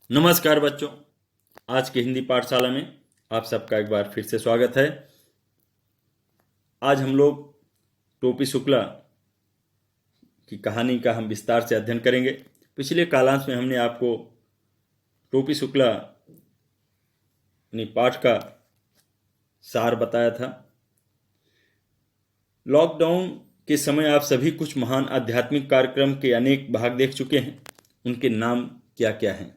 नमस्कार बच्चों, आज के हिंदी पाठशाला में आप सबका एक बार फिर से स्वागत है। आज हम लोग टोपी शुक्ला की कहानी का हम विस्तार से अध्ययन करेंगे। पिछले कालांश में हमने आपको टोपी शुक्ला पाठ का सार बताया था। लॉकडाउन के समय आप सभी कुछ महान आध्यात्मिक कार्यक्रम के अनेक भाग देख चुके हैं। उनके नाम क्या क्या हैं?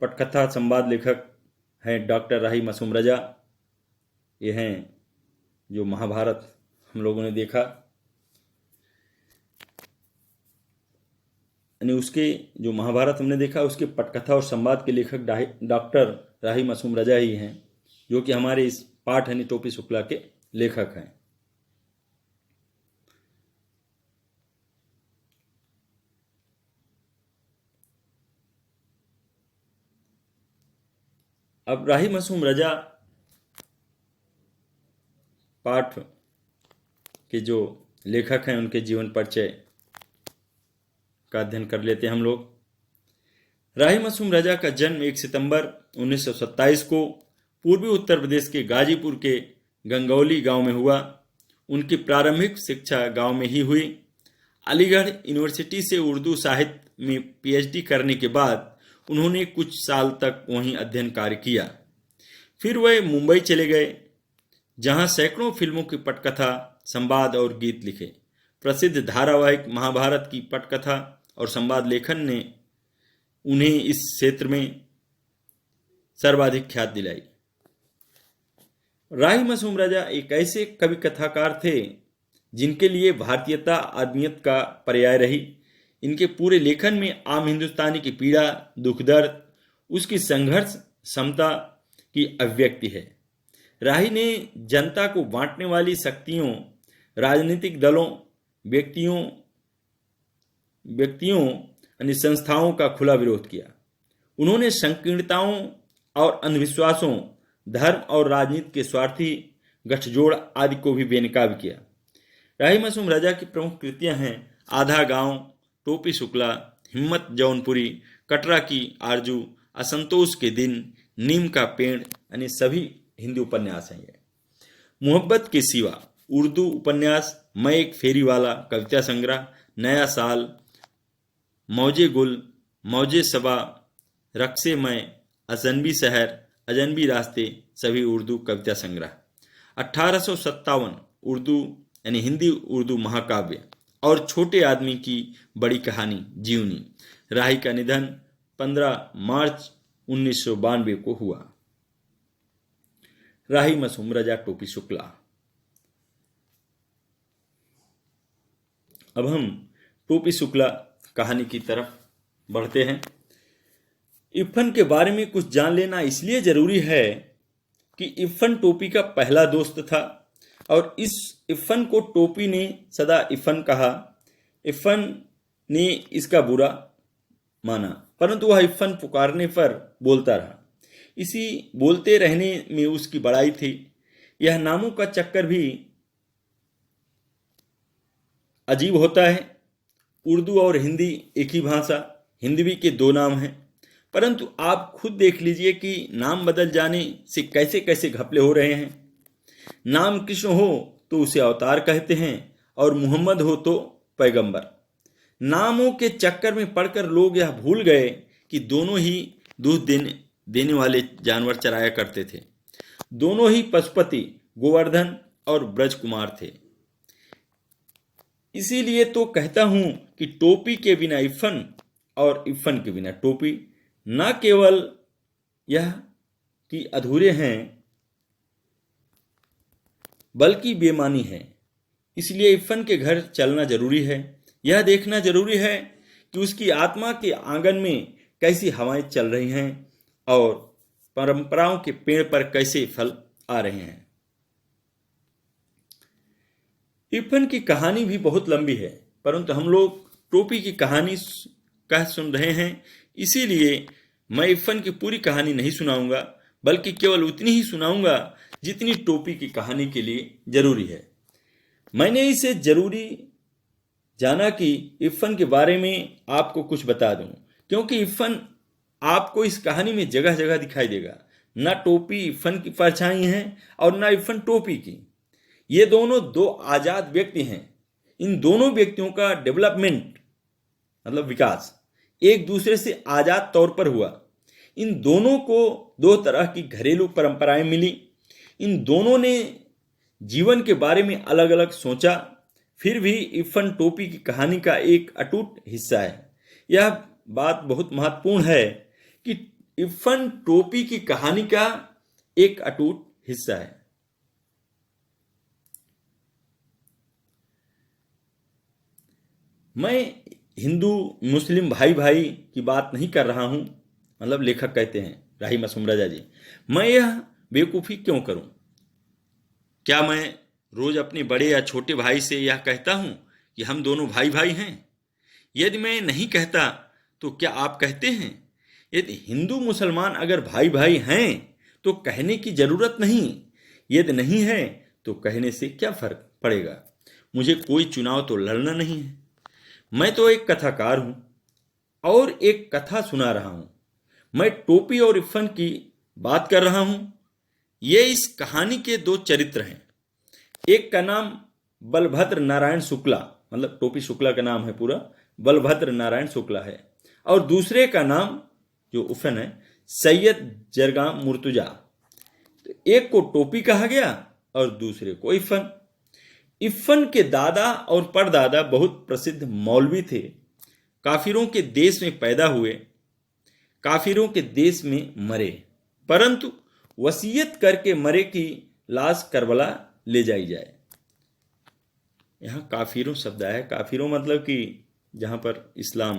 पटकथा संवाद लेखक हैं डॉक्टर राही मासूम रजा। ये हैं जो महाभारत हम लोगों ने देखा, यानी उसके जो महाभारत हमने देखा उसके पटकथा और संवाद के लेखक डॉक्टर राही मासूम रजा ही हैं, जो कि हमारे इस पाठ यानी टोपी शुक्ला के लेखक हैं। अब राही मासूम रजा पाठ के जो लेखक हैं उनके जीवन परिचय का अध्ययन कर लेते हैं हम लोग। राही मासूम रजा का जन्म 1 सितंबर 1927 को पूर्वी उत्तर प्रदेश के गाजीपुर के गंगौली गांव में हुआ। उनकी प्रारंभिक शिक्षा गांव में ही हुई। अलीगढ़ यूनिवर्सिटी से उर्दू साहित्य में पीएचडी करने के बाद उन्होंने कुछ साल तक वहीं अध्ययन कार्य किया। फिर वह मुंबई चले गए, जहां सैकड़ों फिल्मों की पटकथा, संवाद और गीत लिखे। प्रसिद्ध धारावाहिक महाभारत की पटकथा और संवाद लेखन ने उन्हें इस क्षेत्र में सर्वाधिक ख्याति दिलाई। राही मासूम रजा एक ऐसे कवि कथाकार थे जिनके लिए भारतीयता आदमियत का पर्याय रही। इनके पूरे लेखन में आम हिंदुस्तानी की पीड़ा, दुख दर्द, उसकी संघर्ष क्षमता की अभिव्यक्ति है। राही ने जनता को बांटने वाली शक्तियों, राजनीतिक दलों, व्यक्तियों यानी संस्थाओं का खुला विरोध किया। उन्होंने संकीर्णताओं और अंधविश्वासों, धर्म और राजनीति के स्वार्थी गठजोड़ आदि को भी बेनकाब किया। राही मासूम रजा की प्रमुख कृतियां हैं आधा गांव, टोपी शुक्ला, हिम्मत जौनपुरी, कटरा की आरजू, असंतोष के दिन, नीम का पेड़, यानी सभी हिंदी उपन्यास हैं ये। मोहब्बत के सिवा उर्दू उपन्यास, मैं एक फेरी वाला कविता संग्रह, नया साल, मौजे गुल, मौजे सबा, रक्से मैं, अजनबी शहर, अजनबी रास्ते, सभी उर्दू कविता संग्रह। 1857 उर्दू यानी हिंदी उर्दू महाकाव्य और छोटे आदमी की बड़ी कहानी जीवनी। राही का निधन 15 मार्च 1992 को हुआ। राही मासूम रजा टोपी शुक्ला। अब हम टोपी शुक्ला कहानी की तरफ बढ़ते हैं। इरफान के बारे में कुछ जान लेना इसलिए जरूरी है कि इरफान टोपी का पहला दोस्त था और इस इरफान को टोपी ने सदा इरफान कहा। इरफान ने इसका बुरा माना, परंतु वह इरफान पुकारने पर बोलता रहा। इसी बोलते रहने में उसकी बड़ाई थी। यह नामों का चक्कर भी अजीब होता है। उर्दू और हिंदी एक ही भाषा, हिंदवी के 2 नाम हैं, परंतु आप खुद देख लीजिए कि नाम बदल जाने से कैसे कैसे घपले हो रहे हैं। नाम कृष्ण हो तो उसे अवतार कहते हैं और मोहम्मद हो तो पैगंबर। नामों के चक्कर में पड़कर लोग यह भूल गए कि दोनों ही दूध देने वाले जानवर चराया करते थे। दोनों ही पशुपति गोवर्धन और ब्रज कुमार थे। इसीलिए तो कहता हूं कि टोपी के बिना इरफान और इरफान के बिना टोपी न केवल यह कि अधूरे हैं बल्कि बेमानी है। इसलिए इरफान के घर चलना जरूरी है। यह देखना जरूरी है कि उसकी आत्मा के आंगन में कैसी हवाएं चल रही हैं और परंपराओं के पेड़ पर कैसे फल आ रहे हैं। इरफान की कहानी भी बहुत लंबी है, परंतु हम लोग टोपी की कहानी कह सुन रहे हैं, इसीलिए मैं इरफान की पूरी कहानी नहीं सुनाऊंगा, बल्कि केवल उतनी ही सुनाऊंगा जितनी टोपी की कहानी के लिए जरूरी है। मैंने इसे जरूरी जाना कि इरफान के बारे में आपको कुछ बता दूं, क्योंकि इरफान आपको इस कहानी में जगह जगह दिखाई देगा। न टोपी इरफान की परछाई है और न इरफान टोपी की। ये दोनों दो आजाद व्यक्ति हैं। इन दोनों व्यक्तियों का डेवलपमेंट मतलब विकास एक दूसरे से आजाद तौर पर हुआ। इन दोनों को दो तरह की घरेलू परंपराएं मिली। इन दोनों ने जीवन के बारे में अलग अलग सोचा, फिर भी इरफान टोपी की कहानी का एक अटूट हिस्सा है। यह बात बहुत महत्वपूर्ण है कि इरफान टोपी की कहानी का एक अटूट हिस्सा है। मैं हिंदू मुस्लिम भाई भाई की बात नहीं कर रहा हूं, मतलब लेखक कहते हैं राही मासूम रजा जी, मैं यह बेवकूफ़ी क्यों करूं? क्या मैं रोज अपने बड़े या छोटे भाई से यह कहता हूं कि हम दोनों भाई भाई हैं? यदि मैं नहीं कहता तो क्या आप कहते हैं? यदि हिंदू मुसलमान अगर भाई भाई हैं तो कहने की जरूरत नहीं, यदि नहीं है तो कहने से क्या फर्क पड़ेगा? मुझे कोई चुनाव तो लड़ना नहीं है। मैं तो एक कथाकार हूं और एक कथा सुना रहा हूं। मैं टोपी और इरफान की बात कर रहा हूं। ये इस कहानी के दो चरित्र हैं। एक का नाम बलभद्र नारायण शुक्ला, मतलब टोपी शुक्ला का नाम है पूरा, बलभद्र नारायण शुक्ला है, और दूसरे का नाम जो इरफान है सैयद जरगाम मुर्तुजा। तो एक को टोपी कहा गया और दूसरे को इरफान। इरफान के दादा और परदादा बहुत प्रसिद्ध मौलवी थे। काफिरों के देश में पैदा हुए, काफिरों के देश में मरे, परंतु वसीयत करके मरे कि लाश करबला ले जाई जाए। यहाँ काफिरों शब्द आया है। काफिरों मतलब कि जहाँ पर इस्लाम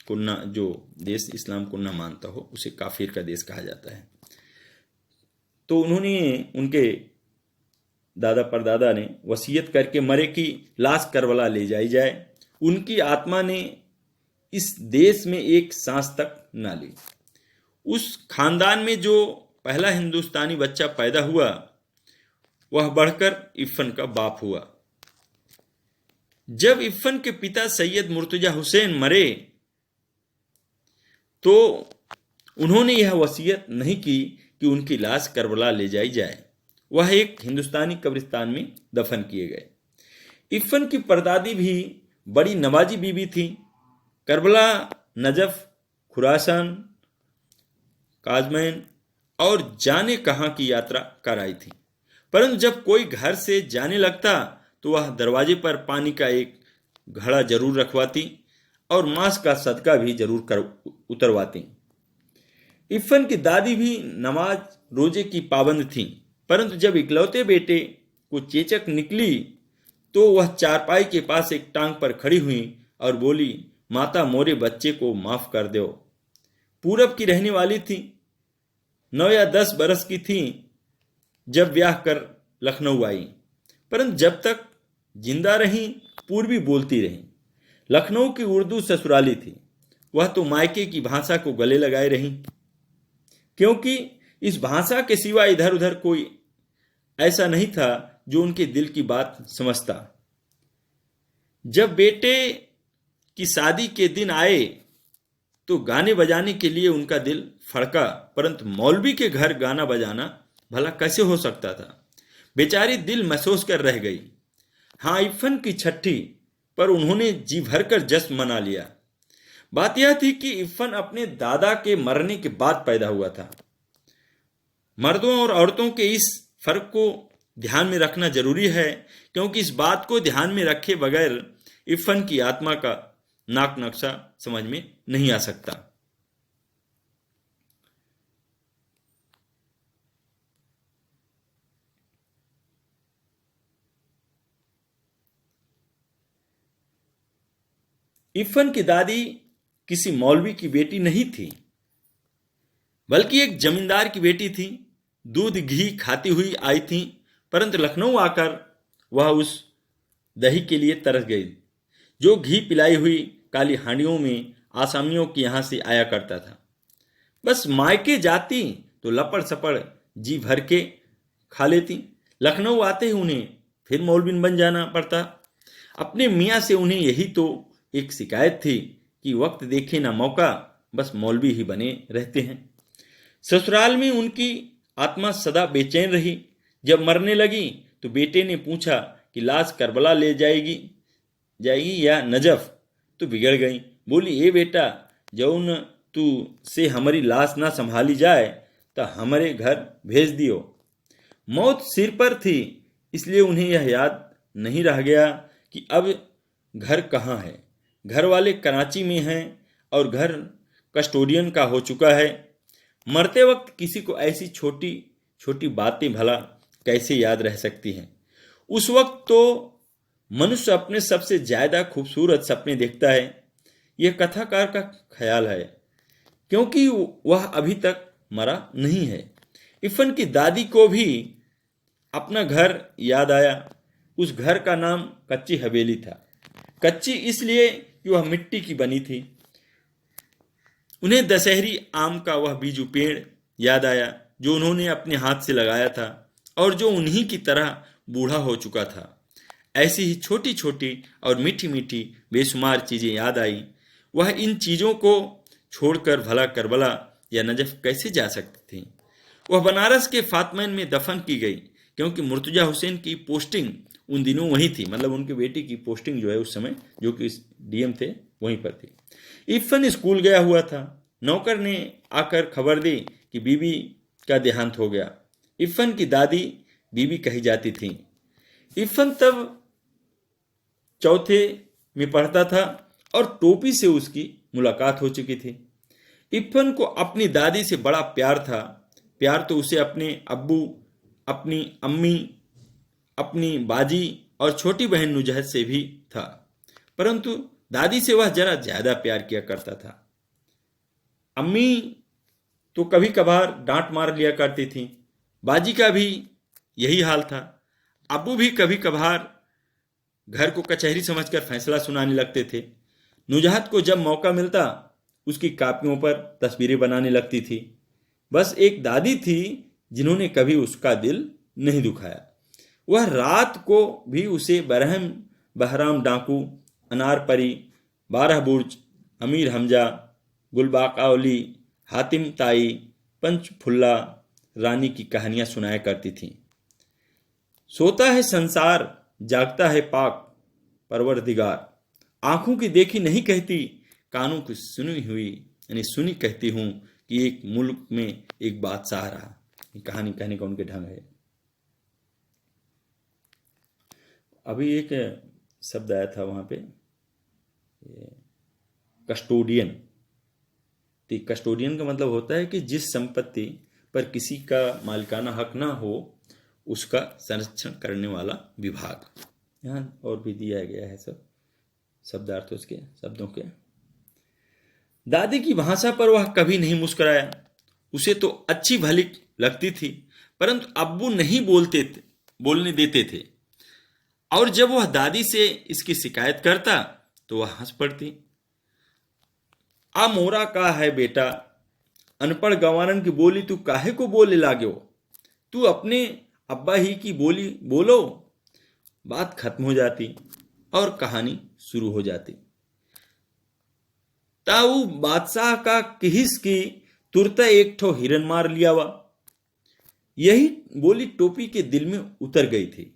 को न, जो देश इस्लाम को न मानता हो उसे काफिर का देश कहा जाता है। तो उन्होंने, उनके दादा परदादा ने वसीयत करके मरे कि लाश करबला ले जाई जाए। उनकी आत्मा ने इस देश में एक सांस तक ना ली। उस खानदान में जो पहला हिंदुस्तानी बच्चा पैदा हुआ वह बढ़कर इरफान का बाप हुआ। जब इरफान के पिता सैयद मुर्तजा हुसैन मरे तो उन्होंने यह वसीयत नहीं की कि उनकी लाश करबला ले जाई जाए। वह एक हिंदुस्तानी कब्रिस्तान में दफन किए गए। इरफान की परदादी भी बड़ी नवाजी बीबी थी। करबला, नजफ, खुरासान, काजमैन और जाने कहाँ की यात्रा कर आई थी। परंतु जब कोई घर से जाने लगता तो वह दरवाजे पर पानी का एक घड़ा जरूर रखवाती और मांस का सदका भी जरूर कर उतरवाती। इरफान की दादी भी नमाज रोजे की पाबंद थी, परंतु जब इकलौते बेटे को चेचक निकली तो वह चारपाई के पास एक टांग पर खड़ी हुई और बोली, माता मोरे बच्चे को माफ कर दो। पूरब की रहने वाली थी, 9 या 10 बरस की थी जब ब्याह कर लखनऊ आई, परंतु जब तक जिंदा रही पूर्वी बोलती रही। लखनऊ की उर्दू ससुराली थी। वह तो मायके की भाषा को गले लगाए रही, क्योंकि इस भाषा के सिवा इधर उधर कोई ऐसा नहीं था जो उनके दिल की बात समझता। जब बेटे की शादी के दिन आए तो गाने बजाने के लिए उनका दिल फड़का, परंतु मौलवी के घर गाना बजाना भला कैसे हो सकता था। बेचारी दिल महसूस कर रह गई। हाँ, इरफान की छठी पर उन्होंने जी भरकर जश्न मना लिया। बात यह थी कि इरफान अपने दादा के मरने के बाद पैदा हुआ था। मर्दों और औरतों के इस फर्क को ध्यान में रखना जरूरी है, क्योंकि इस बात को ध्यान में रखे बगैर इरफान की आत्मा का नाक नक्शा समझ में नहीं आ सकता। इरफान की दादी किसी मौलवी की बेटी नहीं थी, बल्कि एक जमींदार की बेटी थी। दूध घी खाती हुई आई थी, परंतु लखनऊ आकर वह उस दही के लिए तरस गई जो घी पिलाई हुई काली हांडियों में आसामियों के यहाँ से आया करता था। बस मायके जाती तो लपड़ सपड़ जी भर के खा लेती। लखनऊ आते ही उन्हें फिर मौलवीन बन जाना पड़ता। अपने मियाँ से उन्हें यही तो एक शिकायत थी कि वक्त देखे ना मौका, बस मौलवी ही बने रहते हैं। ससुराल में उनकी आत्मा सदा बेचैन रही। जब मरने लगी तो बेटे ने पूछा कि लाश करबला ले जाएगी या नजफ। तो बिगड़ गई, बोली ए बेटा, जौन तू से हमारी लाश ना संभाली जाए तो हमारे घर भेज दियो। मौत सिर पर थी, इसलिए उन्हें यह याद नहीं रह गया कि अब घर कहाँ है। घर वाले कराची में हैं और घर कस्टोडियन का हो चुका है। मरते वक्त किसी को ऐसी छोटी छोटी बातें भला कैसे याद रह सकती हैं। उस वक्त तो मनुष्य अपने सबसे ज्यादा खूबसूरत सपने देखता है। यह कथाकार का ख्याल है, क्योंकि वह अभी तक मरा नहीं है। इरफान की दादी को भी अपना घर याद आया। उस घर का नाम कच्ची हवेली था। कच्ची इसलिए कि वह मिट्टी की बनी थी। उन्हें दशहरी आम का वह बीजू पेड़ याद आया जो उन्होंने अपने हाथ से लगाया था और जो उन्हीं की तरह बूढ़ा हो चुका था। ऐसी ही छोटी छोटी और मीठी मीठी बेशुमार चीजें याद आई। वह इन चीजों को छोड़कर भला करबला या नजफ कैसे जा सकती थी। वह बनारस के फातमैन में दफन की गई, क्योंकि मुर्तजा हुसैन की पोस्टिंग उन दिनों वहीं थी। मतलब उनके बेटी की पोस्टिंग जो है उस समय, जो कि डीएम थे, वहीं पर थी। इरफान स्कूल गया हुआ था। नौकर ने आकर खबर दी कि बीबी का देहांत हो गया। इरफान की दादी बीबी कही जाती थी। इरफान तब चौथे में पढ़ता था और टोपी से उसकी मुलाकात हो चुकी थी। इरफान को अपनी दादी से बड़ा प्यार था। प्यार तो उसे अपने अब्बू, अपनी अम्मी, अपनी बाजी और छोटी बहन नुजहत से भी था, परंतु दादी से वह जरा ज्यादा प्यार किया करता था। अम्मी तो कभी कभार डांट मार लिया करती थी। बाजी का भी यही हाल था। अब्बू भी कभी कभार घर को कचहरी समझकर फैसला सुनाने लगते थे। नुजहत को जब मौका मिलता उसकी कापियों पर तस्वीरें बनाने लगती थी। बस एक दादी थी जिन्होंने कभी उसका दिल नहीं दुखाया। वह रात को भी उसे बरहम, बहराम डाकू, अनार परी, 12 बुर्ज, अमीर हमजा, गुलबाकावली, हातिम ताई, पंचफुल्ला रानी की कहानियां सुनाया करती थीं। सोता है संसार, जागता है पाक परवरदिगार। आंखों की देखी नहीं कहती, कानों की सुनी हुई यानी सुनी कहती हूं कि एक मुल्क में एक बादशाह रहा। ये कहानी कहने का उनके ढंग है। अभी एक शब्द आया था वहां पे, कस्टोडियन। तो कस्टोडियन का मतलब होता है कि जिस संपत्ति पर किसी का मालिकाना हक ना हो उसका संरक्षण करने वाला विभाग। यहाँ और भी दिया गया है सब शब्दार्थ उसके शब्दों के। दादी की भाषा पर वह कभी नहीं मुस्कुराया। उसे तो अच्छी भली लगती थी, परंतु अब्बू नहीं बोलने देते थे। और जब वह दादी से इसकी शिकायत करता तो वह हंस पड़ती। आ मोरा का है बेटा, अनपढ़ गंवारन की बोली तू काहे को बोले लागो। तू अपने अब्बा ही की बोली बोलो। बात खत्म हो जाती और कहानी शुरू हो जाती। ताऊ बादशाह का किहिस की तुरता एक ठो हिरन मार लिया वा। यही बोली टोपी के दिल में उतर गई थी।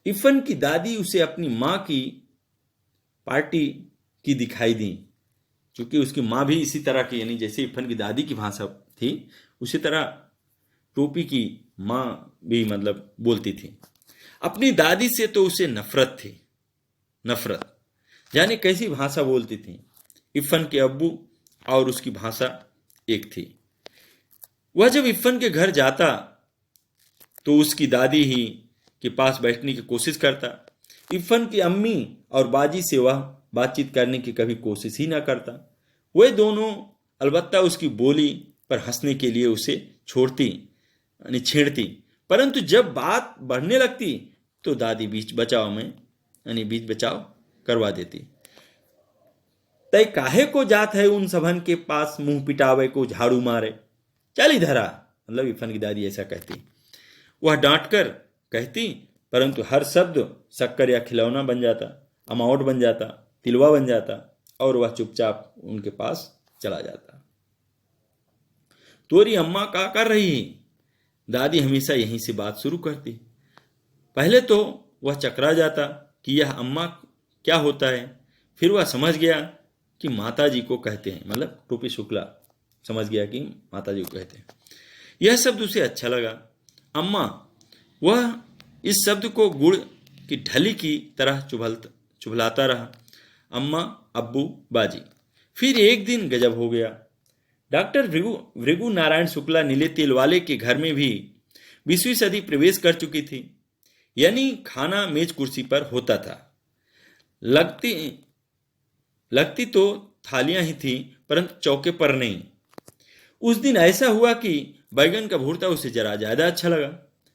इरफान की दादी उसे अपनी मां की पार्टी की दिखाई दी, क्योंकि उसकी मां भी इसी तरह की, यानी जैसे इरफान की दादी की भाषा थी उसी तरह टोपी की मां भी मतलब बोलती थी। अपनी दादी से तो उसे नफरत थी, नफरत। जाने कैसी भाषा बोलती थी। इरफान के अब्बू और उसकी भाषा एक थी। वह जब इरफान के घर जाता तो उसकी दादी ही के पास बैठने की कोशिश करता। इरफान की अम्मी और बाजी से वह बातचीत करने की कभी कोशिश ही ना करता। वे दोनों अलबत्ता उसकी बोली पर हंसने के लिए उसे छोड़ती यानी छेड़ती, परंतु जब बात बढ़ने लगती तो दादी बीच बचाव करवा देती। तय काहे को जात है उन सबन के पास मुंह पिटावे को झाड़ू मारे। चल इधर आ, मतलब इरफान की दादी ऐसा कहती। वह डांट कर कहती, परंतु हर शब्द शक्कर या खिलौना बन जाता, अमावट बन जाता, तिलवा बन जाता और वह चुपचाप उनके पास चला जाता। तोरी अम्मा क्या कर रही है? दादी हमेशा यहीं से बात शुरू करती। पहले तो वह चकरा जाता कि यह अम्मा क्या होता है, फिर वह समझ गया कि माता जी को कहते हैं, मतलब टोपी शुक्ला समझ गया कि माता जी को कहते हैं। यह शब्द उसे अच्छा लगा, अम्मा। वह इस शब्द को गुड़ की ढली की तरह चुभलाता रहा, अम्मा, अब्बू, बाजी। फिर एक दिन गजब हो गया। डॉक्टर भृगु नारायण शुक्ला नीले तेल वाले के घर में भी 20वीं सदी प्रवेश कर चुकी थी। यानी खाना मेज कुर्सी पर होता था। लगती लगती तो थालियां ही थी, परंतु चौके पर नहीं। उस दिन ऐसा हुआ कि बैगन का भुर्ता उसे जरा ज्यादा अच्छा लगा।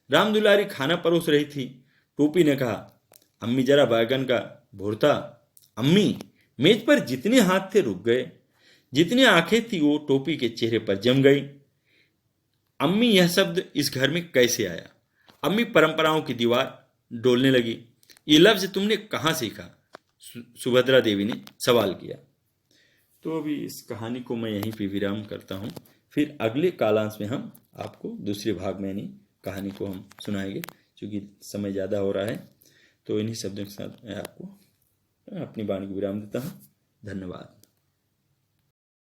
राम दुलारी खाना परोस रही थी। टोपी ने कहा, अम्मी जरा बैगन का भुर्ता। अम्मी मेज पर जितने हाथ थे रुक गए, जितनी आंखें थी वो टोपी के चेहरे पर जम गई। अम्मी यह शब्द इस घर में कैसे आया? अम्मी परंपराओं की दीवार डोलने लगी। ये लफ्ज तुमने कहाँ सीखा? सुभद्रा देवी ने सवाल किया। तो अभी इस कहानी को मैं यहीं पे विराम करता हूँ। फिर अगले कालांश में हम आपको दूसरे भाग में यानी कहानी को हम सुनाएंगे, क्योंकि समय ज़्यादा हो रहा है। तो इन्हीं शब्दों के साथ मैं आपको अपनी वाणी को विराम देता हूँ। धन्यवाद।